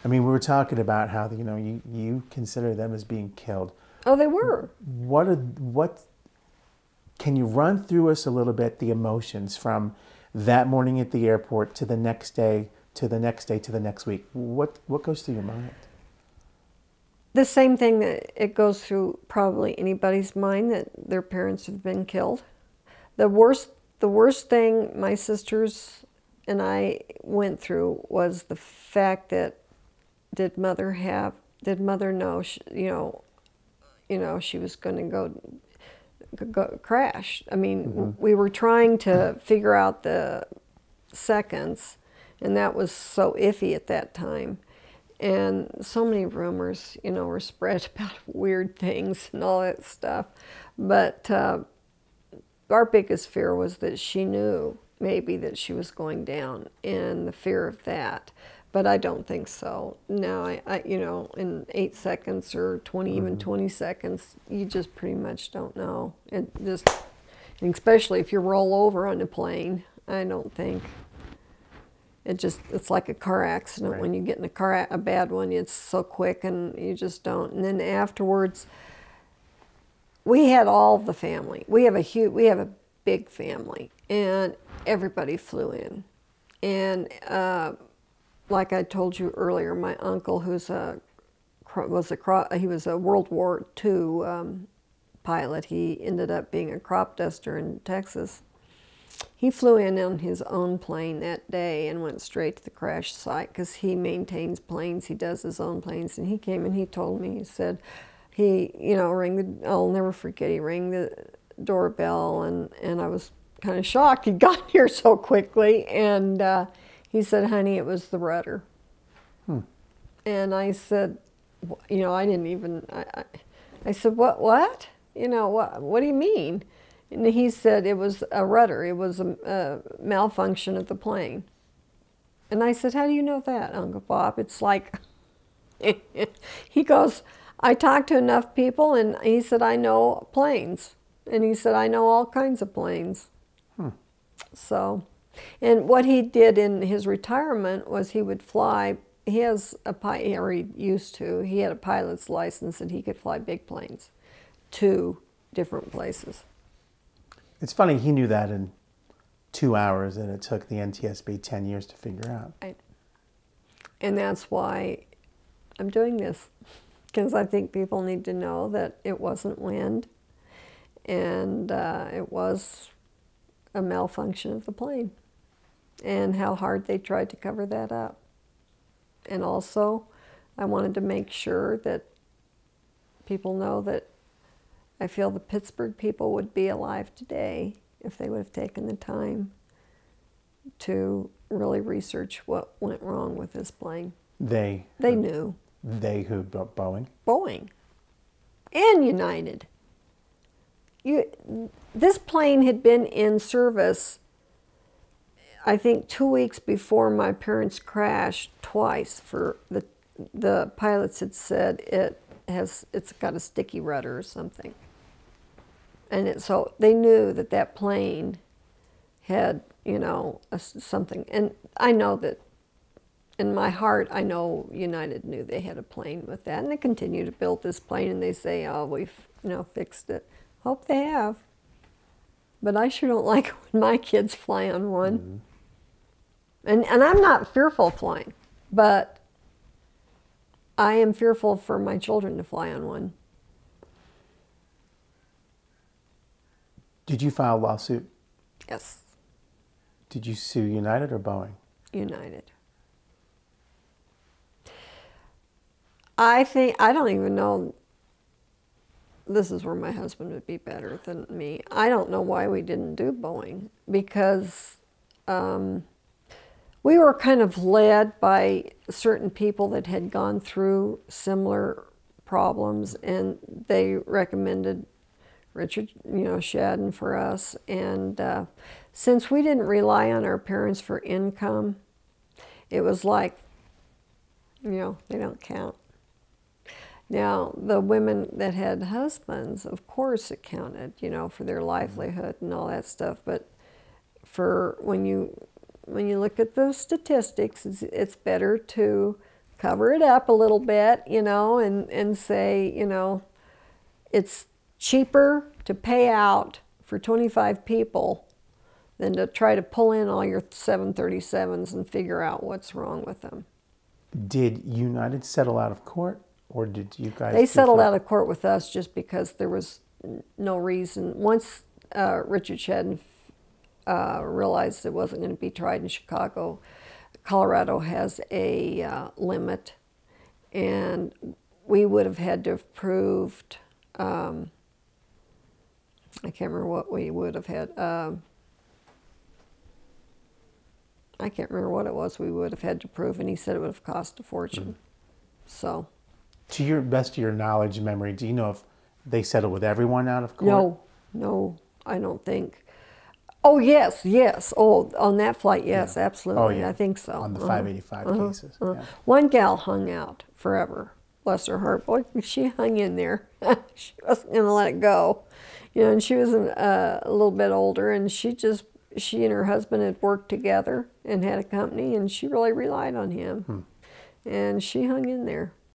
I mean, we were talking about how, you consider them as being killed. Oh, they were. What can you run through us a little bit the emotions from that morning at the airport to the next day, to the next day, to the next week? What goes through your mind? The same thing that it goes through probably anybody's mind, that their parents have been killed. The worst thing my sisters and I went through was the fact that did mother know she was going to go crash. I mean, we were trying to figure out the seconds, and that was so iffy at that time. And so many rumors, were spread about weird things and all that stuff. But our biggest fear was that she knew maybe that she was going down, and the fear of that. But I don't think so. Now, in 8 seconds or 20, even 20 seconds, you just pretty much don't know. It just, especially if you roll over on a plane, I don't think. It's like a car accident. Right. When you get in a bad one, it's so quick and you just don't. And then afterwards, we had all the family. We have a big family, and everybody flew in. And like I told you earlier, my uncle, he was a World War II pilot. He ended up being a crop duster in Texas. He flew in on his own plane that day and went straight to the crash site because he maintains planes. He does his own planes. And he came and he told me, he said, I'll never forget, he rang the doorbell, and I was kind of shocked he'd gotten here so quickly. And he said, honey, it was the rudder. And I said, I didn't even, I said, what? What do you mean? And he said it was a rudder. It was a malfunction of the plane. And I said, how do you know that, Uncle Bob? It's like, he goes, I talked to enough people, and he said, I know planes. And he said, I know all kinds of planes. So, and what he did in his retirement was he would fly. He has or he used to. He had a pilot's license, and he could fly big planes to different places. It's funny, he knew that in 2 hours, and it took the NTSB 10 years to figure out. Right. And that's why I'm doing this, because I think people need to know that it wasn't wind, and it was a malfunction of the plane, and how hard they tried to cover that up. And also, I wanted to make sure that people know that I feel the Pittsburgh people would be alive today if they would have taken the time to really research what went wrong with this plane. They knew. They who? Boeing? Boeing. And United. This plane had been in service, I think, 2 weeks before my parents crashed twice. For the pilots had said it's got a sticky rudder or something. And so they knew that plane had, something. And I know that in my heart, I know United knew they had a plane with that. And they continue to build this plane, and they say, oh, we've, fixed it. Hope they have. But I sure don't like it when my kids fly on one. And I'm not fearful of flying, but I am fearful for my children to fly on one. Did you file a lawsuit? Yes. Did you sue United or Boeing? United. I don't even know, this is where my husband would be better than me. I don't know why we didn't do Boeing, because we were kind of led by certain people that had gone through similar problems, and they recommended Richard, Shadden for us. And since we didn't rely on our parents for income, it was like, they don't count. Now, the women that had husbands, of course it counted, for their livelihood and all that stuff. But when you look at the statistics, it's better to cover it up a little bit, you know, and say, you know, it's cheaper to pay out for 25 people than to try to pull in all your 737s and figure out what's wrong with them. Did United settle out of court, or did you guys? They settled out of court with us just because there was no reason. Once Richard Shedden realized it wasn't going to be tried in Chicago, Colorado has a limit, and we would have had to have proved, I can't remember what we would have had, I can't remember what it was we would have had to prove, and he said it would have cost a fortune. So, to your best of your knowledge and memory, do you know if they settled with everyone out of court? No, I don't think. Oh, yes. Oh, on that flight, yes, Yeah. absolutely. Oh, yeah. I think so. On the 585 cases. Yeah. One gal hung out forever. Bless her heart. Boy, she hung in there. She wasn't going to let it go. You know, and she was a little bit older, and she and her husband had worked together and had a company, and she really relied on him. And she hung in there.